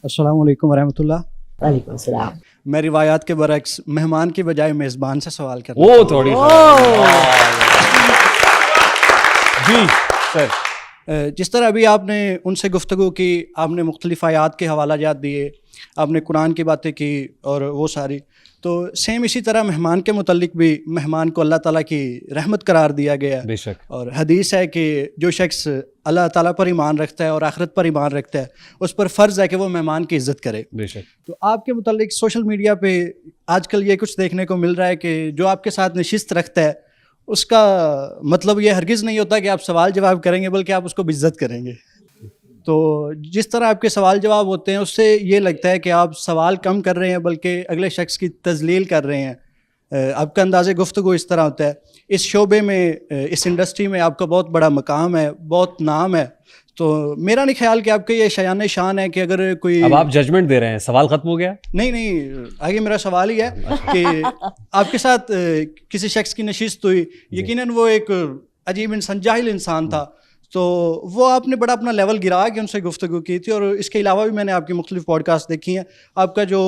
अस्सलाम वालेकुम वरहमतुल्लाह। वालेकुम सलाम। मैं रिवायात के बरक्स मेहमान की बजाय मेज़बान से सवाल कर रहा वो थोड़ी जी सर। जिस तरह अभी आपने उनसे गुफ्तगू की, आपने मुख्तलिफ़ आयात के हवाला जात दिए, आपने कुरान की बातें की और वो सारी, तो सेम इसी तरह मेहमान के मुतल्लिक भी मेहमान को अल्लाह ताला की रहमत करार दिया गया है। बेशक। और हदीस है कि जो शख्स अल्लाह ताला पर ईमान रखता है और आखिरत पर ईमान रखता है, उस पर फ़र्ज़ है कि वो मेहमान की इज़्ज़त करे। बेशक। तो आपके मुतल्लिक सोशल मीडिया पे आजकल ये कुछ देखने को मिल रहा है कि जो आपके साथ नशिस्त रखता है उसका मतलब ये हरगिज़ नहीं होता कि आप सवाल जवाब करेंगे, बल्कि आप उसको बेइज्जत करेंगे। तो जिस तरह आपके सवाल जवाब होते हैं उससे ये लगता है कि आप सवाल कम कर रहे हैं बल्कि अगले शख्स की तज़लील कर रहे हैं। आपका अंदाज़े गुफ्तगू इस तरह होता है। इस शोबे में, इस इंडस्ट्री में आपका बहुत बड़ा मकाम है, बहुत नाम है। तो मेरा नहीं ख्याल कि आपके ये शान शान है कि अगर कोई... अब आप जजमेंट दे रहे हैं, सवाल खत्म हो गया? नहीं, आगे मेरा सवाल ही है कि आपके साथ किसी शख्स की नशिस्त हुई, यकीनन वो एक अजीब इंसान, जाहिल इंसान था, तो वो आपने बड़ा अपना लेवल गिरा के उनसे गुफ्तगू की थी। और इसके अलावा भी मैंने आपकी मुख्तलिफ पॉडकास्ट देखी हैं। आपका जो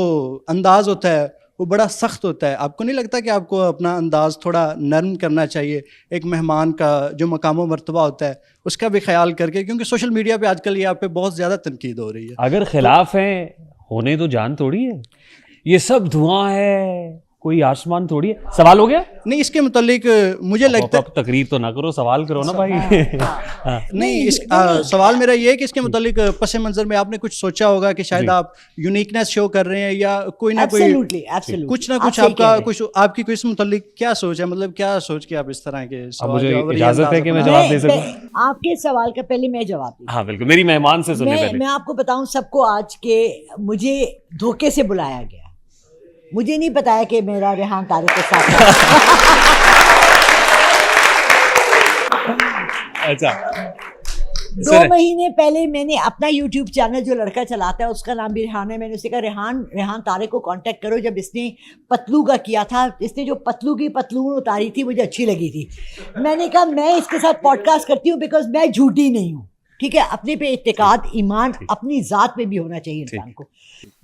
अंदाज़ होता है वो बड़ा सख्त होता है। आपको नहीं लगता कि आपको अपना अंदाज़ थोड़ा नरम करना चाहिए, एक मेहमान का जो मकाम व मर्तबा होता है उसका भी ख्याल करके, क्योंकि सोशल मीडिया पे आजकल ये आप पे बहुत ज़्यादा तनकीद हो रही है। अगर खिलाफ हैं होने तो जान थोड़ी है, ये सब धुआं है, कोई आसमान थोड़ी है। सवाल हो गया? नहीं, इसके मुतालिक मुझे लगता है... तकरीर तो ना करो, सवाल करो ना भाई। नहीं, सवाल मेरा ये है कि इसके मुतालिक पस मंज़र में आपने कुछ सोचा होगा कि शायद आप यूनिकनेस शो कर रहे हैं या कोई ना कोई कुछ ना कुछ आपका कुछ आपकी कोई इस मुतालिक क्या सोच है, मतलब क्या सोच के आप इस तरह के मुझे इजाजत है कि मैं जवाब दे सकूं? आपके सवाल का पहले मैं जवाब दूं। हाँ बिल्कुल, मेरी मेहमान से सुनिए पहले। मैं आपको बताऊं, सबको आज के मुझे धोखे से बुलाया गया, मुझे नहीं बताया कि मेरा रेहान तारिक के साथ अच्छा। 2 महीने पहले मैंने अपना YouTube चैनल, जो लड़का चलाता है उसका नाम भी रेहान है, मैंने उससे कहा रेहान तारिक को कांटेक्ट करो। जब इसने पतलू का किया था, इसने जो पतलू की पतलून उतारी थी मुझे अच्छी लगी थी। मैंने कहा मैं इसके साथ पॉडकास्ट करती हूँ बिकॉज मैं झूठी नहीं हूँ, ठीक है। अपने पे इत्तेकाद, ईमान अपनी ज़ात पे भी होना चाहिए इंसान को।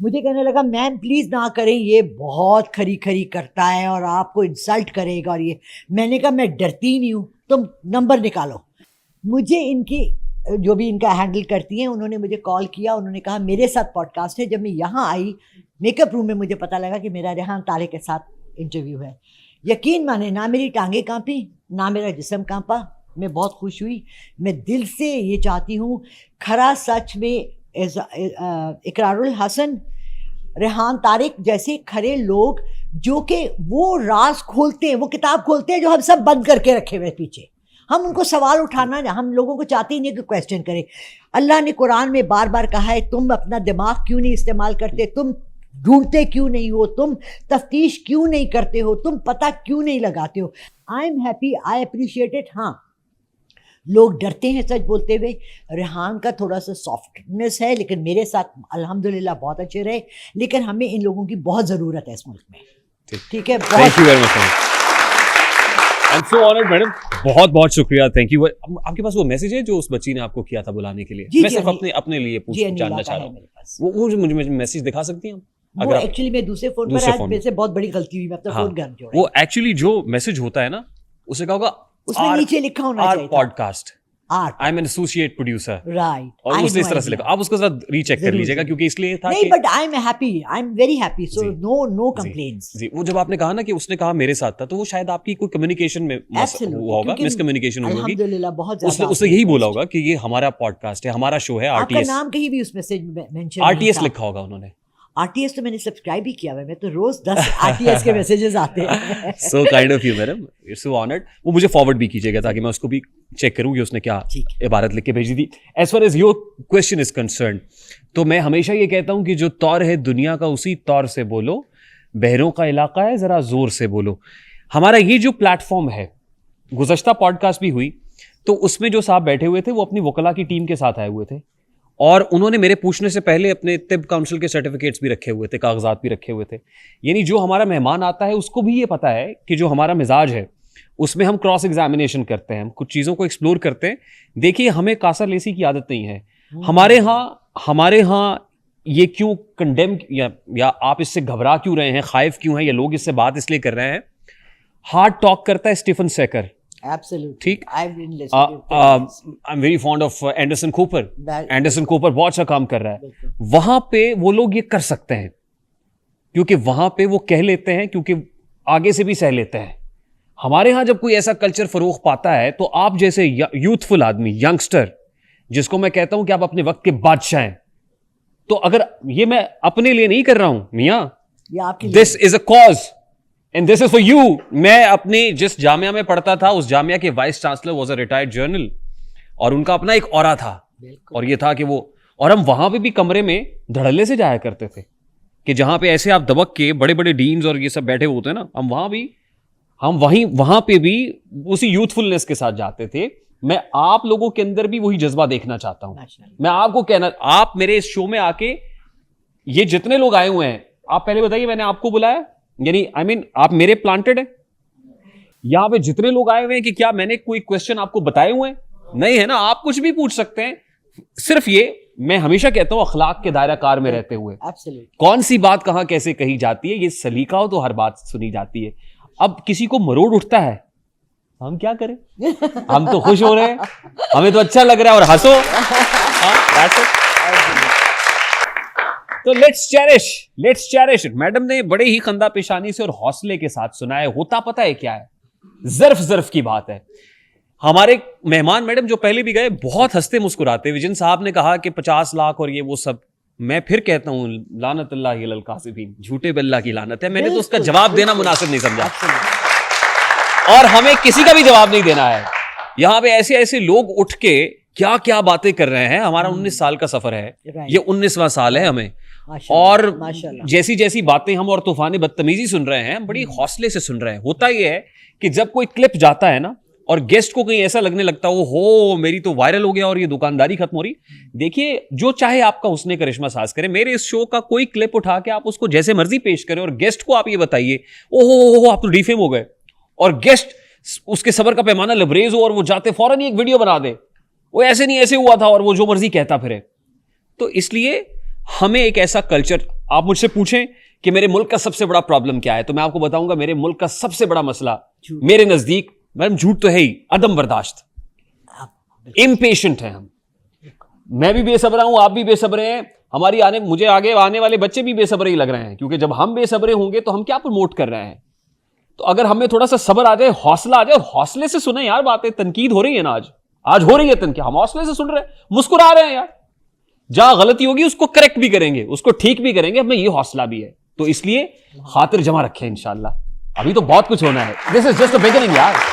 मुझे कहने लगा मैम प्लीज़ ना करें, ये बहुत खरी खरी करता है और आपको इंसल्ट करेगा और ये। मैंने कहा मैं डरती नहीं हूँ, तुम नंबर निकालो। मुझे इनकी जो भी इनका हैंडल करती हैं, उन्होंने मुझे कॉल किया, उन्होंने कहा मेरे साथ पॉडकास्ट है। जब मैं यहाँ आई मेकअप रूम में, मुझे पता लगा कि मेरा रेहान तारिक के साथ इंटरव्यू है। यकीन माने, ना मेरी टांगें कांपी, ना मेरा जिस्म कांपा, मैं बहुत खुश हुई। मैं दिल से ये चाहती हूँ, खरा सच में इकरारुल हसन, रेहान तारिक जैसे खरे लोग जो कि वो राज खोलते हैं, वो किताब खोलते हैं जो हम सब बंद करके रखे हुए पीछे। हम उनको सवाल उठाना, हम लोगों को चाहते ही नहीं कि क्वेश्चन करें। अल्लाह ने कुरान में बार बार कहा है, तुम अपना दिमाग क्यों नहीं इस्तेमाल करते, तुम ढूंढते क्यों नहीं हो, तुम तफ्तीश क्यों नहीं करते हो, तुम पता क्यों नहीं लगाते हो। आई am happy, I appreciate it. हाँ, लोग डरते हैं सच बोलते हुए। रेहान का थोड़ा सा सॉफ्टनेस है, लेकिन मेरे साथ अल्हम्दुलिल्लाह बहुत अच्छे रहे। लेकिन हमें इन लोगों की बहुत ज़रूरत है इस मुल्क में, ठीक है। Thank you very much, I am so honoured madam, बहुत बहुत शुक्रिया, थैंक यू। आपके पास वो मैसेज है जो उस बच्ची ने आपको किया था बुलाने के लिए? मैं सिर्फ अपने लिए जानना चाह रहा हूँ, वो मुझे मैसेज दिखा सकती हैं? अगर एक्चुअली मैं दूसरे फोन पर, आज मेरे से बहुत बड़ी गलती हुई, मैं अपना फोन घर जोड़ा। वो एक्चुअली जो मैसेज होता है ना, उसे कहा होगा, उसमें नीचे लिखा होना चाहिए podcast, I am an associate producer, right, और उसने इस तरह से लिखा। आप उसको जरा रीचेक कर लीजिएगा, क्योंकि इसलिए था नहीं, but I am happy, I am very happy, so no complaints. जी, वो जब आपने कहा ना कि उसने कहा मेरे साथ था, तो वो शायद आपकी कोई कम्युनिकेशन में हुआ होगा, मिसकम्युनिकेशन हुई होगी। अल्हम्दुलिल्लाह बहुत ज्यादा उसने यही बोला होगा कि ये हमारा पॉडकास्ट है, हमारा शो है, आरटीएस। आपका नाम कहीं भी उस मैसेज में मेंशन आरटीएस लिखा होगा उन्होंने। आरटीएस तो मैंने सब्सक्राइब ही किया हुआ है, मैं तो रोज 10 आरटीएस के मैसेजेस आते हैं। So kind of you madam, it's so honoured. वो मुझे फॉरवर्ड भी कीजिएगा ताकि मैं उसको भी चेक करूं कि उसने क्या इबारत लिख के भेजी थी। As far as your question is concern, तो मैं हमेशा ये कहता हूं कि जो तौर है दुनिया का उसी तौर से बोलो, बहरों का इलाका है जरा जोर से बोलो। हमारा ये जो प्लेटफॉर्म है, गुज़श्ता पॉडकास्ट भी हुई, तो उसमें जो साहब बैठे हुए थे वो अपनी वकला की टीम के साथ आए हुए थे, और उन्होंने मेरे पूछने से पहले अपने तिब काउंसिल के सर्टिफिकेट्स भी रखे हुए थे, कागजात भी रखे हुए थे। यानी जो हमारा मेहमान आता है उसको भी ये पता है कि जो हमारा मिजाज है उसमें हम क्रॉस एग्जामिनेशन करते हैं, हम कुछ चीज़ों को एक्सप्लोर करते हैं। देखिए, हमें कासर लेसी की आदत नहीं है। हमारे यहाँ ये क्यों कंडेम या आप इससे घबरा क्यों रहे हैं, खाइफ क्यों हैं, या लोग इससे बात इसलिए कर रहे हैं? हार्ड टॉक करता है स्टीफन सेकर, Absolutely. ठीक। I've been listening to him. I am very fond of Anderson Cooper. That- Anderson Cooper बहुत अच्छा काम कर रहा है। बिल्कुल। वहां पे वो लोग ये कर सकते हैं क्योंकि वहां पे वो कह लेते हैं, क्योंकि आगे से भी सह लेते हैं। हमारे यहां जब कोई ऐसा कल्चर फरोग पाता है तो आप जैसे यूथफुल आदमी, यंगस्टर, जिसको मैं कहता हूं कि आप अपने वक्त के बादशाह हैं, तो अगर ये मैं अपने लिए नहीं कर रहा हूं मियां, ये आपके लिए this is a cause and this is for you. मैं अपनी जिस जामिया में पढ़ता था उस जामिया के vice chancellor was a retired journal, और उनका अपना एक ऑरा था, बिल्कुल। और ये था कि वो, और हम वहां पे भी कमरे में धड़ल्ले से जाया करते थे कि जहां पे ऐसे आप दबक के बड़े बड़े डीन्स और ये सब बैठे होते हैं ना, हम वहां पे भी उसी यूथफुलनेस के साथ जाते थे। मैं आप लोगों के अंदर भी वही जज्बा देखना चाहता हूं। माशाल्लाह। मैं आपको कहना, आप मेरे इस शो में आके, ये जितने लोग आए हुए हैं, आप पहले बताइए मैंने आपको बुलाया, यानी आई मीन आप मेरे प्लांटेड हैं? यहां पे जितने लोग आए हुए हैं कि क्या मैंने कोई क्वेश्चन आपको बताए हुए हैं? नहीं है ना, आप कुछ भी पूछ सकते हैं। सिर्फ ये मैं हमेशा कहता हूं, अखलाक के दायरा कार में रहते हुए Absolutely. कौन सी बात कहां कैसे कही जाती है, ये सलीका हो तो हर बात सुनी जाती है। अब किसी को मरोड़ उठता है, हम क्या करें? हम तो खुश हो रहे हैं, हमें तो अच्छा लग रहा है, और हंसो। that's it. तो लेट्स चेरिश इट। मैडम ने बड़े ही खंदा पेशानी से और हौसले के साथ सुनाया। होता पता है क्या है, जर्फ की बात है। हमारे मेहमान मैडम जो पहले भी गए, बहुत हंसते मुस्कुराते। विजन साहब ने कहा कि 50 लाख और ये वो सब। मैं फिर कहता हूं, लानतुल्लाहि अलल काज़िबीन, झूठे बिल्ला की लानत है। मैंने तो उसका जवाब देना मुनासिब नहीं समझा, और हमें किसी का भी जवाब नहीं देना है। यहां पे ऐसे ऐसे लोग उठ के क्या क्या बातें कर रहे हैं। हमारा 19 साल का सफर है, Right. ये 19वां साल है हमें, माशाल्लाह, और माशाल्लाह। जैसी जैसी बातें हम और तूफानी बदतमीजी सुन रहे हैं, बड़ी हौसले से सुन रहे हैं। होता यह है कि जब कोई क्लिप जाता है ना, और गेस्ट को कहीं ऐसा लगने लगता हो मेरी तो वायरल हो गया और ये दुकानदारी खत्म हो रही। देखिए, जो चाहे आपका हुस्ने करिश्मा साज करे, मेरे इस शो का कोई क्लिप उठा के आप उसको जैसे मर्जी पेश करें, और गेस्ट को आप ये बताइए ओहो आप तो डिफेम हो गए, और गेस्ट उसके सबर का पैमाना लबरेज हो और वो जाते फौरन ही एक वीडियो बना दे, वो ऐसे नहीं ऐसे हुआ था, और वो जो मर्जी कहता फिरे। तो इसलिए हमें एक ऐसा कल्चर, आप मुझसे पूछें कि मेरे मुल्क का सबसे बड़ा प्रॉब्लम क्या है, तो मैं आपको बताऊंगा मेरे मुल्क का सबसे बड़ा मसला मेरे नजदीक, मैडम झूठ तो है ही, अदम बर्दाश्त। इम्पेशेंट है हम। मैं भी बेसब्र हूं, आप भी बेसब्रे हैं, मुझे आगे आने वाले बच्चे भी बेसब्रे ही लग रहे हैं, क्योंकि जब हम बेसब्रे होंगे तो हम क्या प्रमोट कर रहे हैं। तो अगर हमें थोड़ा सा सब्र आ जाए, हौसला आ जाए, और हौसले से सुने यार बातें। तनकीद हो रही है ना, आज हो रही है तनकीद, हम हौसले से सुन रहे हैं, मुस्कुरा रहे हैं यार। जहां गलती होगी उसको करेक्ट भी करेंगे, उसको ठीक भी करेंगे, हमें ये हौसला भी है। तो इसलिए खातिर जमा रखें इंशाल्लाह, अभी तो बहुत कुछ होना है। This is just the beginning यार।